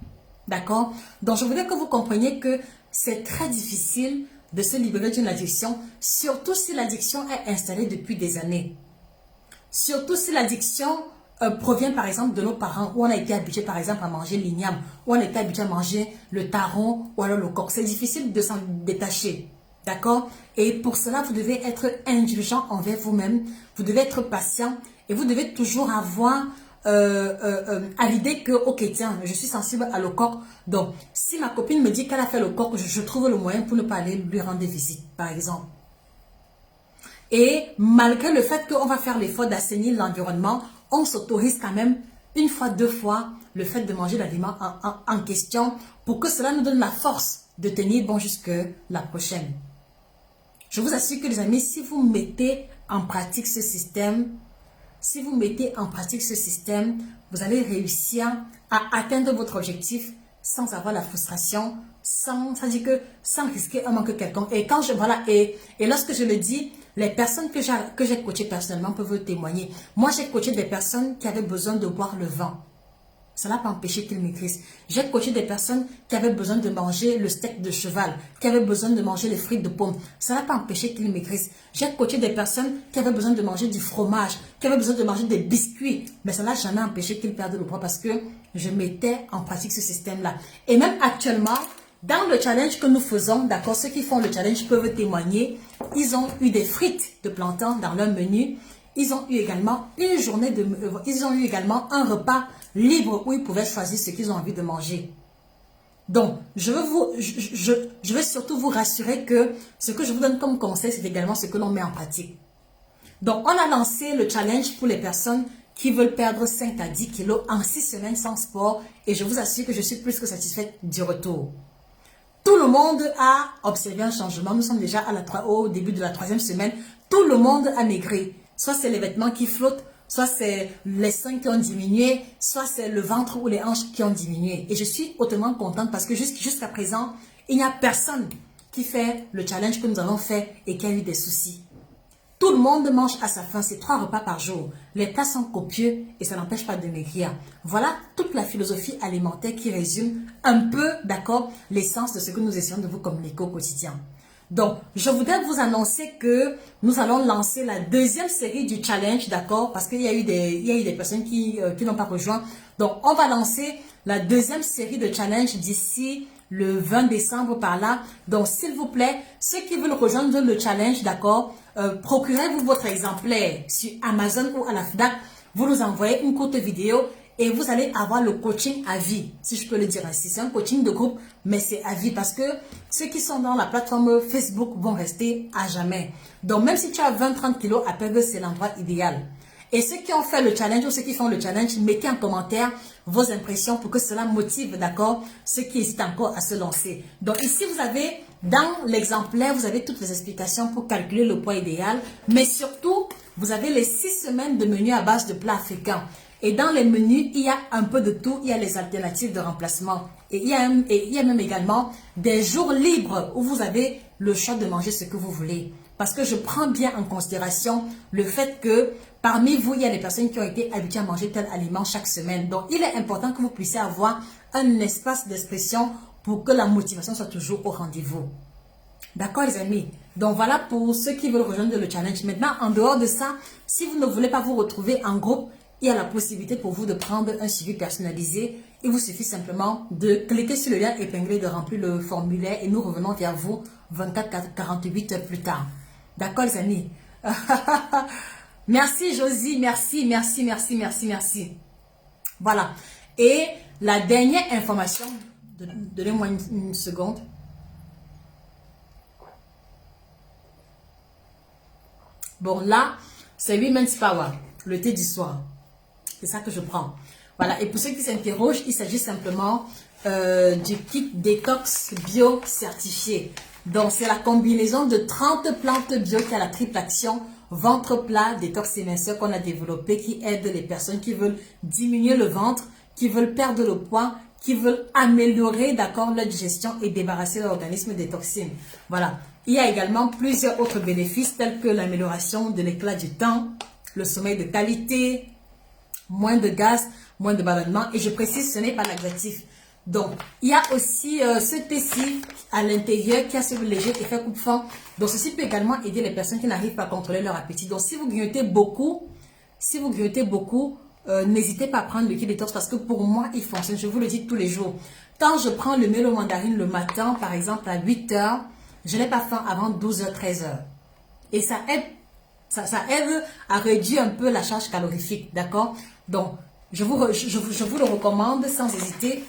D'accord? Donc, je voudrais que vous compreniez que c'est très difficile de se libérer d'une addiction, surtout si l'addiction est installée depuis des années. Surtout si l'addiction provient par exemple de nos parents, où on a été habitué par exemple à manger l'igname, où on a été habitué à manger le taron ou alors le coq. C'est difficile de s'en détacher. D'accord? Et pour cela, vous devez être indulgent envers vous-même. Vous devez être patient et vous devez toujours avoir à l'idée que, ok, tiens, je suis sensible à le coq. Donc, si ma copine me dit qu'elle a fait le coq, je trouve le moyen pour ne pas aller lui rendre visite, par exemple. Et malgré le fait qu'on va faire l'effort d'assainir l'environnement, on s'autorise quand même une fois, 2 fois le fait de manger l'aliment en question pour que cela nous donne la force de tenir bon jusque la prochaine. Je vous assure que les amis, si vous mettez en pratique ce système, vous allez réussir à atteindre votre objectif sans avoir la frustration, sans risquer un manque quelconque. Et quand et lorsque je le dis, les personnes que j'ai coachées personnellement peuvent témoigner. Moi, j'ai coaché des personnes qui avaient besoin de boire le vin. Ça n'a pas empêché qu'ils maigrissent. J'ai coaché des personnes qui avaient besoin de manger le steak de cheval, qui avaient besoin de manger les frites de pomme. Ça n'a pas empêché qu'ils maigrissent. J'ai coaché des personnes qui avaient besoin de manger du fromage, qui avaient besoin de manger des biscuits. Mais ça n'a jamais empêché qu'ils perdent le poids parce que je mettais en pratique ce système-là. Et même actuellement, dans le challenge que nous faisons, d'accord, ceux qui font le challenge peuvent témoigner, ils ont eu des frites de plantain dans leur menu. Ils ont eu également un repas libre où ils pouvaient choisir ce qu'ils ont envie de manger. Donc, je veux surtout vous rassurer que ce que je vous donne comme conseil, c'est également ce que l'on met en pratique. Donc, on a lancé le challenge pour les personnes qui veulent perdre 5 à 10 kilos en 6 semaines sans sport et je vous assure que je suis plus que satisfaite du retour. Tout le monde a observé un changement. Nous sommes déjà au début de la 3e semaine. Tout le monde a maigri. Soit c'est les vêtements qui flottent, soit c'est les seins qui ont diminué, soit c'est le ventre ou les hanches qui ont diminué. Et je suis hautement contente parce que jusqu'à présent, il n'y a personne qui fait le challenge que nous avons fait et qui a eu des soucis. Tout le monde mange à sa faim, c'est 3 repas par jour. Les plats sont copieux et ça n'empêche pas de maigrir. Voilà toute la philosophie alimentaire qui résume un peu, d'accord, l'essence de ce que nous essayons de vous communiquer au quotidien. Donc, je voudrais vous annoncer que nous allons lancer la 2e série du challenge, d'accord, parce qu'il y a eu des personnes qui n'ont pas rejoint. Donc, on va lancer la 2e série de challenge d'ici le 20 décembre par là. Donc, s'il vous plaît, ceux qui veulent rejoindre le challenge, d'accord, procurez-vous votre exemplaire sur Amazon ou à la FNAC. Vous nous envoyez une courte vidéo et vous allez avoir le coaching à vie, si je peux le dire ainsi. C'est un coaching de groupe, mais c'est à vie parce que ceux qui sont dans la plateforme Facebook vont rester à jamais. Donc, même si tu as 20-30 kilos, à perdre, c'est l'endroit idéal. Et ceux qui ont fait le challenge ou ceux qui font le challenge, mettez en commentaire vos impressions pour que cela motive, d'accord, ceux qui hésitent encore à se lancer. Donc ici, vous avez, dans l'exemplaire, vous avez toutes les explications pour calculer le poids idéal. Mais surtout, vous avez les 6 semaines de menu à base de plats africains. Et dans les menus, il y a un peu de tout. Il y a les alternatives de remplacement. Et il y a même également des jours libres où vous avez le choix de manger ce que vous voulez. Parce que je prends bien en considération le fait que parmi vous, il y a des personnes qui ont été habituées à manger tel aliment chaque semaine. Donc, il est important que vous puissiez avoir un espace d'expression pour que la motivation soit toujours au rendez-vous. D'accord les amis? Donc voilà pour ceux qui veulent rejoindre le challenge. Maintenant, en dehors de ça, si vous ne voulez pas vous retrouver en groupe, il y a la possibilité pour vous de prendre un suivi personnalisé. Il vous suffit simplement de cliquer sur le lien épinglé, de remplir le formulaire et nous revenons vers vous 24-48 heures plus tard. D'accord les amis? Merci Josie, merci, merci, merci, merci, merci. Voilà. Et la dernière information, donnez-moi une seconde. Bon, là, c'est Women's Power, le thé du soir. C'est ça que je prends. Voilà. Et pour ceux qui s'interrogent, il s'agit simplement du kit détox bio certifié. Donc, c'est la combinaison de 30 plantes bio qui a la triple action ventre plat, détox éminceur qu'on a développé qui aide les personnes qui veulent diminuer le ventre, qui veulent perdre le poids, qui veulent améliorer, d'accord, leur digestion et débarrasser leur organisme des toxines. Voilà. Il y a également plusieurs autres bénéfices tels que l'amélioration de l'éclat du temps, le sommeil de qualité, moins de gaz, moins de ballonnement. Et je précise, ce n'est pas laxatif. Donc, il y a aussi ce thé-ci à l'intérieur qui a ce léger effet coupe-faim. Donc, ceci peut également aider les personnes qui n'arrivent pas à contrôler leur appétit. Donc, si vous grignotez beaucoup, n'hésitez pas à prendre le kit détox parce que pour moi, il fonctionne. Je vous le dis tous les jours. Quand je prends le mélo mandarine le matin, par exemple à 8 heures, je n'ai pas faim avant 12h, 13h. Et ça aide, ça aide à réduire un peu la charge calorifique, d'accord? Donc, je vous le recommande sans hésiter.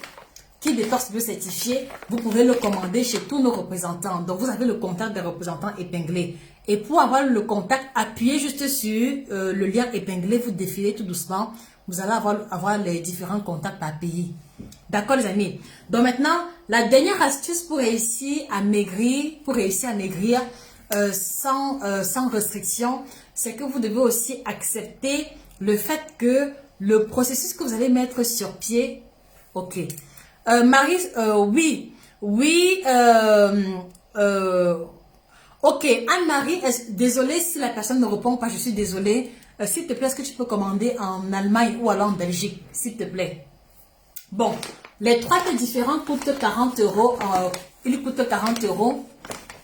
Kit détox bio certifié, vous pouvez le commander chez tous nos représentants. Donc, vous avez le contact des représentants épinglés. Et pour avoir le contact, appuyez juste sur le lien épinglé, vous défilez tout doucement. Vous allez avoir les différents contacts par pays. D'accord les amis? Donc maintenant, la dernière astuce pour réussir à maigrir, sans restriction, c'est que vous devez aussi accepter le fait que le processus que vous allez mettre sur pied, ok. Marie, oui, ok, Anne-Marie, désolée si la personne ne répond pas, je suis désolée. S'il te plaît, est-ce que tu peux commander en Allemagne ou alors en Belgique, s'il te plaît? Bon, les trois thés différents coûtent 40 euros. Ils coûtent 40 euros.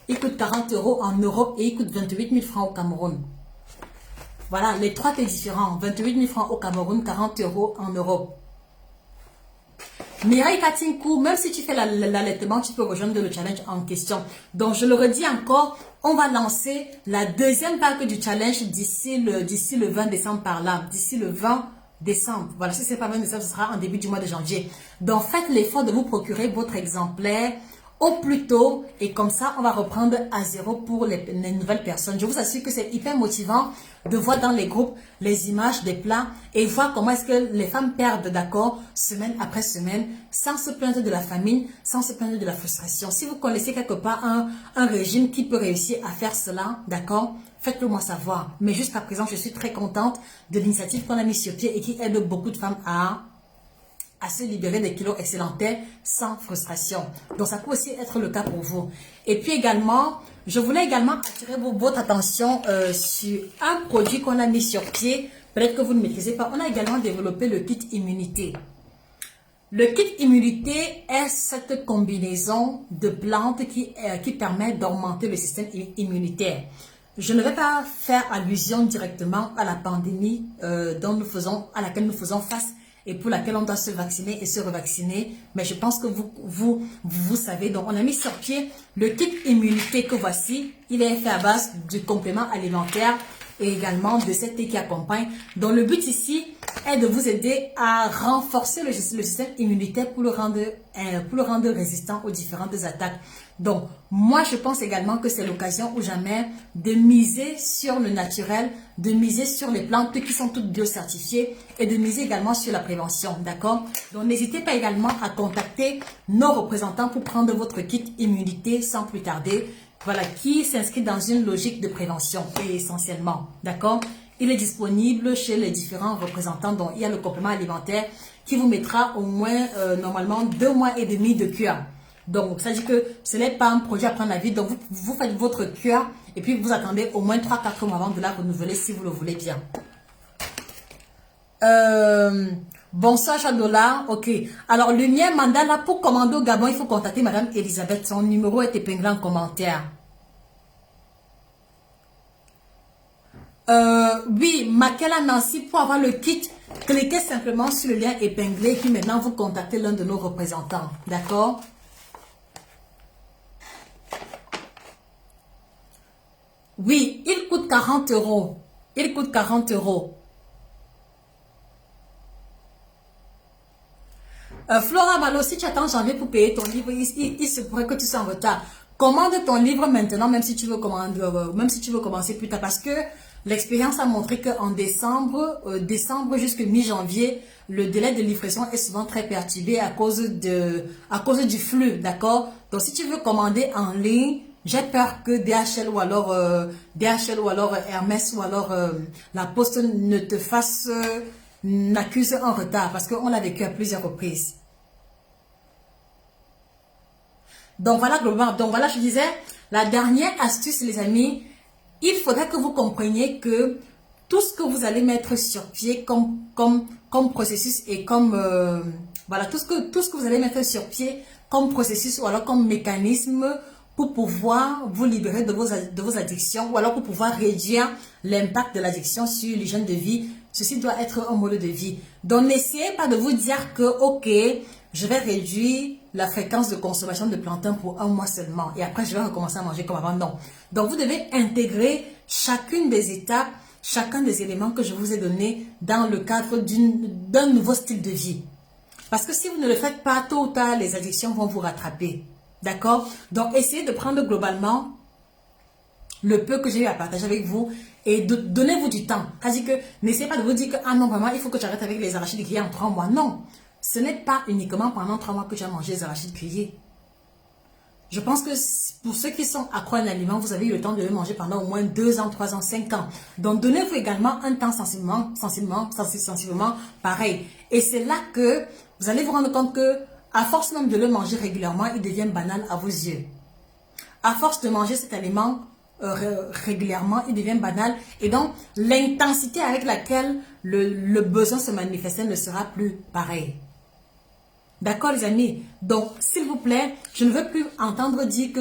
Ils coûtent 40 euros en Europe et ils coûtent 28 000 francs au Cameroun. Voilà, les trois thés différents. 28 000 francs au Cameroun, 40 euros en Europe. Mireille Katinkou, même si tu fais l'allaitement, tu peux rejoindre le challenge en question. Donc, je le redis encore, on va lancer la deuxième vague du challenge d'ici le 20 décembre par là. D'ici le 20 décembre. Voilà, si ce n'est pas 20 décembre, ce sera en début du mois de janvier. Donc, faites l'effort de vous procurer votre exemplaire au plus tôt et comme ça, on va reprendre à zéro pour les nouvelles personnes. Je vous assure que c'est hyper motivant de voir dans les groupes les images des plats et voir comment est-ce que les femmes perdent, d'accord, semaine après semaine, sans se plaindre de la famine, sans se plaindre de la frustration. Si vous connaissez quelque part un régime qui peut réussir à faire cela, d'accord, faites-le moi savoir. Mais jusqu'à présent, je suis très contente de l'initiative qu'on a mise sur pied et qui aide beaucoup de femmes à se libérer des kilos excédentaires sans frustration. Donc, ça peut aussi être le cas pour vous. Et puis également, je voulais également attirer votre attention sur un produit qu'on a mis sur pied. Peut-être que vous ne maîtrisez pas. On a également développé le kit immunité. Le kit immunité est cette combinaison de plantes qui permet d'augmenter le système immunitaire. Je ne vais pas faire allusion directement à la pandémie à laquelle nous faisons face et pour laquelle on doit se vacciner et se revacciner. Mais je pense que vous savez. Donc, on a mis sur pied le kit immunité que voici. Il est fait à base du complément alimentaire et également de cette thé qui accompagne. Donc, le but ici est de vous aider à renforcer le système immunitaire pour le rendre résistant aux différentes attaques. Donc, moi, je pense également que c'est l'occasion ou jamais de miser sur le naturel, de miser sur les plantes qui sont toutes bio-certifiées et de miser également sur la prévention, d'accord? Donc, n'hésitez pas également à contacter nos représentants pour prendre votre kit immunité sans plus tarder, voilà, qui s'inscrit dans une logique de prévention essentiellement, d'accord? Il est disponible chez les différents représentants, dont il y a le complément alimentaire qui vous mettra au moins, normalement, 2 mois et demi de cure. Donc, ça dit que ce n'est pas un produit à prendre la vie. Donc, vous faites votre cure et puis vous attendez au moins 3-4 mois avant de la renouveler si vous le voulez bien. Bonsoir Chadola. Ok. Alors, le mien mandala pour commander au Gabon, il faut contacter Madame Elisabeth. Son numéro est épinglé en commentaire. Oui, Makela Nancy, pour avoir le kit, cliquez simplement sur le lien épinglé et puis maintenant vous contactez l'un de nos représentants. D'accord? Oui, il coûte 40 euros. Il coûte 40 euros. Flora Malo, si tu attends janvier pour payer ton livre, il se pourrait que tu sois en retard. Commande ton livre maintenant, même si tu veux même si tu veux commencer plus tard, parce que l'expérience a montré qu'en décembre, décembre jusqu'à mi-janvier, le délai de livraison est souvent très perturbé à cause du flux, d'accord? Donc si tu veux commander en ligne, j'ai peur que DHL ou alors Hermès ou alors la Poste ne te fasse n'accuse en retard parce qu'on l'a vécu à plusieurs reprises. Donc voilà, globalement, donc voilà, je disais, la dernière astuce, les amis, il faudrait que vous compreniez que tout ce que vous allez mettre sur pied comme processus et comme, voilà, tout ce que vous allez mettre sur pied comme processus ou alors comme mécanisme pour pouvoir vous libérer de vos addictions ou alors pour pouvoir réduire l'impact de l'addiction sur l'hygiène de vie. Ceci doit être un mode de vie. Donc, n'essayez pas de vous dire que, ok, je vais réduire la fréquence de consommation de plantain pour un mois seulement. Et après, je vais recommencer à manger comme avant. Non. Donc, vous devez intégrer chacune des étapes, chacun des éléments que je vous ai donnés dans le cadre d'un nouveau style de vie. Parce que si vous ne le faites pas, tôt ou tard, les addictions vont vous rattraper. D'accord? Donc, essayez de prendre globalement le peu que j'ai eu à partager avec vous et donnez-vous du temps. C'est-à-dire que n'essayez pas de vous dire que, ah non, vraiment, il faut que j'arrête avec les arachides grillés en 3 mois. Non, ce n'est pas uniquement pendant 3 mois que tu as mangé les arachides grillés. Je pense que pour ceux qui sont accros à un aliment, vous avez eu le temps de le manger pendant au moins 2 ans, 3 ans, 5 ans. Donc, donnez-vous également un temps sensiblement pareil. Et c'est là que vous allez vous rendre compte que, à force même de le manger régulièrement, il devient banal à vos yeux. À force de manger cet aliment régulièrement, il devient banal. Et donc, l'intensité avec laquelle le besoin se manifestait ne sera plus pareil. D'accord, les amis? Donc, s'il vous plaît, je ne veux plus entendre dire que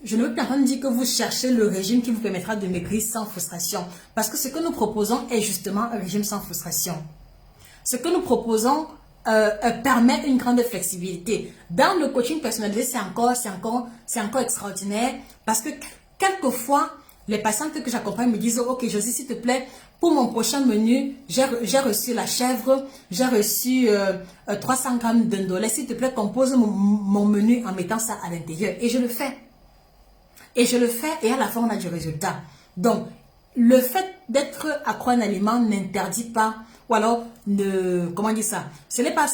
je ne veux plus entendre dire que vous cherchez le régime qui vous permettra de maigrir sans frustration. Parce que ce que nous proposons est justement un régime sans frustration. Ce que nous proposons permet une grande flexibilité. Dans le coaching personnalisé, c'est encore extraordinaire parce que quelquefois, les patientes que j'accompagne me disent, ok, Josie, s'il te plaît, pour mon prochain menu, j'ai reçu la chèvre, j'ai reçu 300 grammes d'indolé, s'il te plaît, compose mon menu en mettant ça à l'intérieur. Et je le fais. Et à la fin, on a du résultat. Donc, le fait d'être accro à un aliment n'interdit pas, ou alors, comment dire ça? Ce n'est pas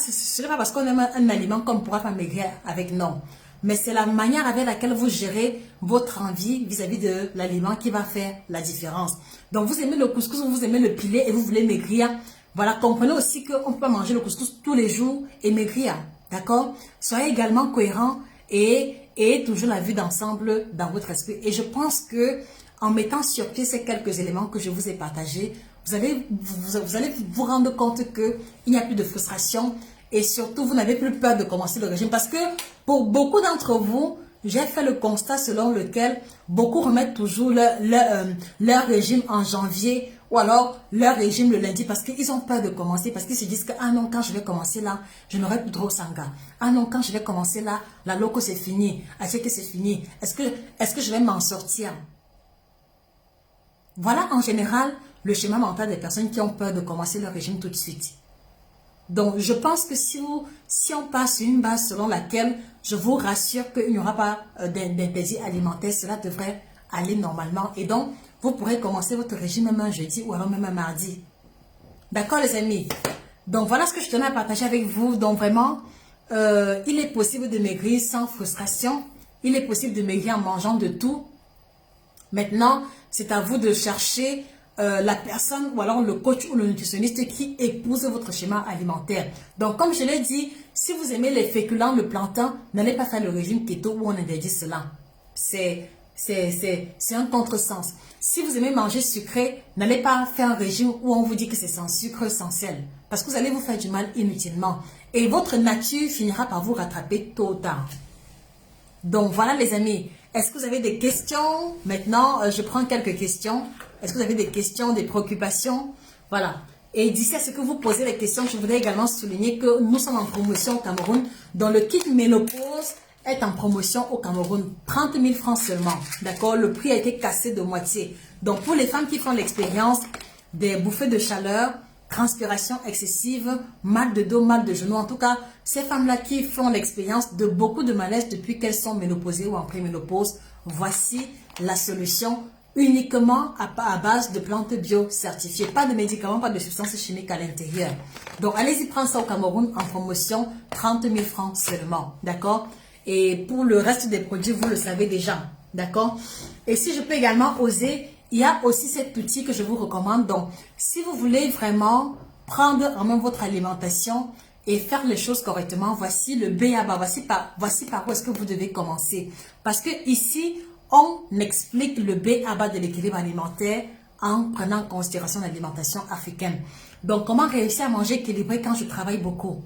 parce qu'on aime un aliment qu'on ne pourra pas maigrir avec, non. Mais c'est la manière avec laquelle vous gérez votre envie vis-à-vis de l'aliment qui va faire la différence. Donc, vous aimez le couscous, vous aimez le pilé et vous voulez maigrir. Voilà, comprenez aussi qu'on peut manger le couscous tous les jours et maigrir. D'accord? Soyez également cohérent et toujours la vue d'ensemble dans votre esprit. Et je pense que en mettant sur pied ces quelques éléments que je vous ai partagés, vous allez vous rendre compte qu'il n'y a plus de frustration et surtout, vous n'avez plus peur de commencer le régime. Parce que pour beaucoup d'entre vous, j'ai fait le constat selon lequel beaucoup remettent toujours leur régime en janvier ou alors leur régime le lundi parce qu'ils ont peur de commencer, parce qu'ils se disent que ah non, quand je vais commencer là, je n'aurai plus trop sangha. Ah non, quand je vais commencer là, la loco c'est fini, est-ce que c'est fini, est-ce que je vais m'en sortir? Voilà en général le schéma mental des personnes qui ont peur de commencer leur régime tout de suite. Donc, je pense que si on passe une base selon laquelle je vous rassure qu'il n'y aura pas d'interdit alimentaire, cela devrait aller normalement. Et donc, vous pourrez commencer votre régime même un jeudi ou alors même un mardi. D'accord, les amis? Donc, voilà ce que je tenais à partager avec vous. Donc, vraiment, il est possible de maigrir sans frustration. Il est possible de maigrir en mangeant de tout. Maintenant, c'est à vous de chercher la personne ou alors le coach ou le nutritionniste qui épouse votre schéma alimentaire. Donc, comme je l'ai dit, si vous aimez les féculents, le plantain, n'allez pas faire le régime keto où on interdit cela. C'est un contresens. Si vous aimez manger sucré, n'allez pas faire un régime où on vous dit que c'est sans sucre, sans sel. Parce que vous allez vous faire du mal inutilement. Et votre nature finira par vous rattraper tôt ou tard. Donc, voilà les amis. Est-ce que vous avez des questions? Maintenant, je prends quelques questions. Est-ce que vous avez des questions, des préoccupations? Voilà. Et d'ici à ce que vous posez les questions, je voudrais également souligner que nous sommes en promotion au Cameroun, dont le kit ménopause est en promotion au Cameroun. 30 000 francs seulement. D'accord? Le prix a été cassé de moitié. Donc, pour les femmes qui font l'expérience des bouffées de chaleur, transpiration excessive, mal de dos, mal de genoux, en tout cas, ces femmes-là qui font l'expérience de beaucoup de malaise depuis qu'elles sont ménopausées ou en préménopause, voici la solution uniquement à base de plantes bio certifiées. Pas de médicaments, pas de substances chimiques à l'intérieur. Donc, allez-y prendre ça au Cameroun en promotion, 30 000 francs seulement. D'accord? Et pour le reste des produits, vous le savez déjà. D'accord? Et si je peux également oser, il y a aussi cet outil que je vous recommande. Donc, si vous voulez vraiment prendre en main votre alimentation et faire les choses correctement, voici le B.A.B.A. Voici par où est-ce que vous devez commencer. Parce que ici, on explique le B.A.B.A. de l'équilibre alimentaire en prenant en considération l'alimentation africaine. Donc, comment réussir à manger équilibré quand je travaille beaucoup?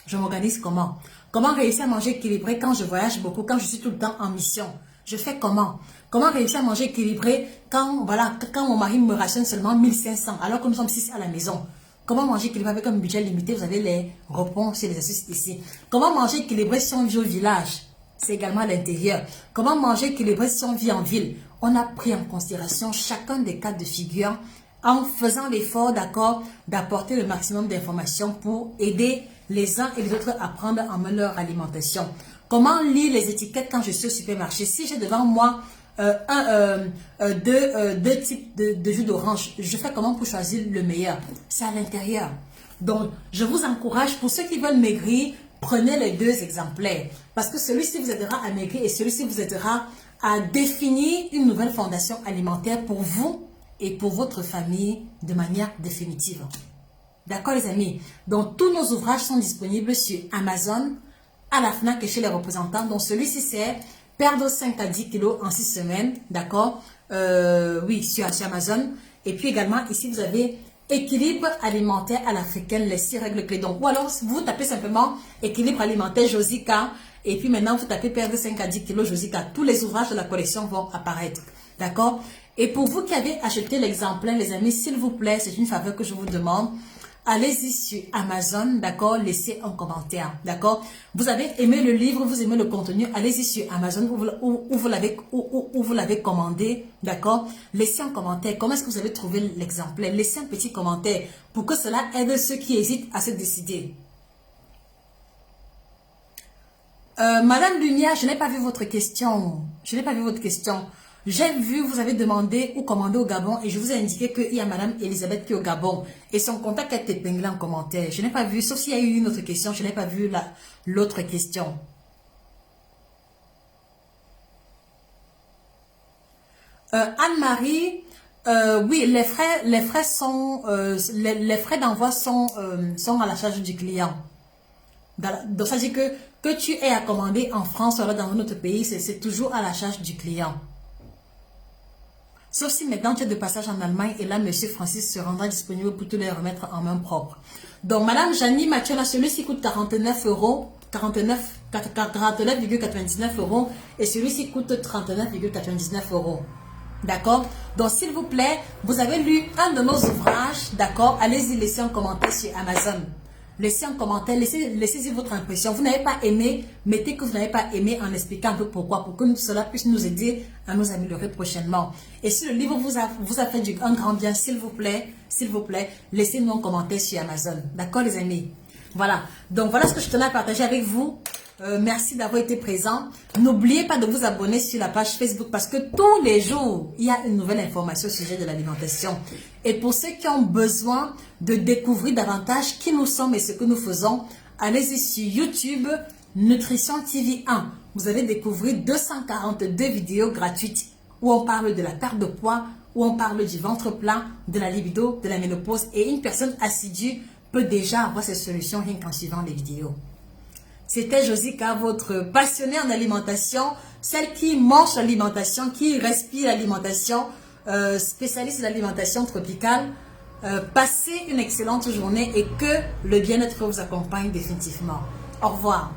Je m'organise comment? Comment réussir à manger équilibré quand je voyage beaucoup, quand je suis tout le temps en mission? Je fais comment? Comment réussir à manger équilibré quand, voilà, quand mon mari me rachète seulement 1500 alors que nous sommes 6 à la maison? Comment manger équilibré avec un budget limité? Vous avez les réponses chez les astuces ici. Comment manger équilibré si on vit au village? C'est également à l'intérieur. Comment manger équilibré si on vit en ville? On a pris en considération chacun des cas de figure en faisant l'effort, d'accord, d'apporter le maximum d'informations pour aider les uns et les autres à prendre en main leur alimentation. Comment lire les étiquettes quand je suis au supermarché? Si j'ai devant moi deux types de jus d'orange, je fais comment pour choisir le meilleur? C'est à l'intérieur. Donc, je vous encourage, pour ceux qui veulent maigrir, prenez les deux exemplaires. Parce que celui-ci vous aidera à maigrir et celui-ci vous aidera à définir une nouvelle fondation alimentaire pour vous et pour votre famille de manière définitive. D'accord les amis? Donc, tous nos ouvrages sont disponibles sur Amazon, à la FNAC et chez les représentants. Donc, celui-ci c'est perdre 5 à 10 kilos en 6 semaines. D'accord? Oui, sur Amazon. Et puis également, ici, vous avez équilibre alimentaire à l'africaine, les 6 règles clés. Donc, ou alors, vous tapez simplement équilibre alimentaire Josica. Et puis maintenant, vous tapez perdre 5 à 10 kilos Josica. Tous les ouvrages de la collection vont apparaître. D'accord? Et pour vous qui avez acheté l'exemplaire, les amis, s'il vous plaît, c'est une faveur que je vous demande. Allez-y sur Amazon, d'accord, laissez un commentaire, d'accord. Vous avez aimé le livre, vous aimez le contenu, allez-y sur Amazon où vous l'avez commandé, d'accord. Laissez un commentaire, comment est-ce que vous avez trouvé l'exemplaire, laissez un petit commentaire pour que cela aide ceux qui hésitent à se décider. Madame Lumière, je n'ai pas vu votre question, J'ai vu, vous avez demandé ou commandé au Gabon et je vous ai indiqué qu'il y a Madame Elisabeth qui est au Gabon et son contact est épinglé en commentaire. Je n'ai pas vu, sauf s'il y a eu une autre question, je n'ai pas vu l'autre question. Anne-Marie, oui, les frais d'envoi sont à la charge du client. Donc ça veut dire que tu aies à commander en France ou dans un autre pays, c'est toujours à la charge du client. Sauf si maintenant tu es de passage en Allemagne et là, monsieur Francis se rendra disponible pour te les remettre en main propre. Donc, Madame Janie Mathieu, là, celui-ci coûte 49 euros, 49,99 euros et celui-ci coûte 39,99 euros. D'accord? Donc, s'il vous plaît, vous avez lu un de nos ouvrages, d'accord? Allez-y, laissez un commentaire sur Amazon. Laissez un commentaire, laissez-y votre impression. Vous n'avez pas aimé, mettez que vous n'avez pas aimé en expliquant un peu pourquoi, pour que cela puisse nous aider à nous améliorer prochainement. Et si le livre vous a fait un grand bien, s'il vous plaît, laissez-nous un commentaire sur Amazon. D'accord les amis? Voilà. Donc voilà ce que je tenais à partager avec vous. Merci d'avoir été présent. N'oubliez pas de vous abonner sur la page Facebook parce que tous les jours, il y a une nouvelle information au sujet de l'alimentation. Et pour ceux qui ont besoin de découvrir davantage qui nous sommes et ce que nous faisons, allez-y sur YouTube, Nutrition TV 1. Vous allez découvrir 242 vidéos gratuites où on parle de la perte de poids, où on parle du ventre plein, de la libido, de la ménopause. Et une personne assidue peut déjà avoir ces solutions rien qu'en suivant les vidéos. C'était Josica, votre passionnée en alimentation, celle qui mange l'alimentation, qui respire l'alimentation, spécialiste de l'alimentation tropicale. Passez une excellente journée et que le bien-être vous accompagne définitivement. Au revoir.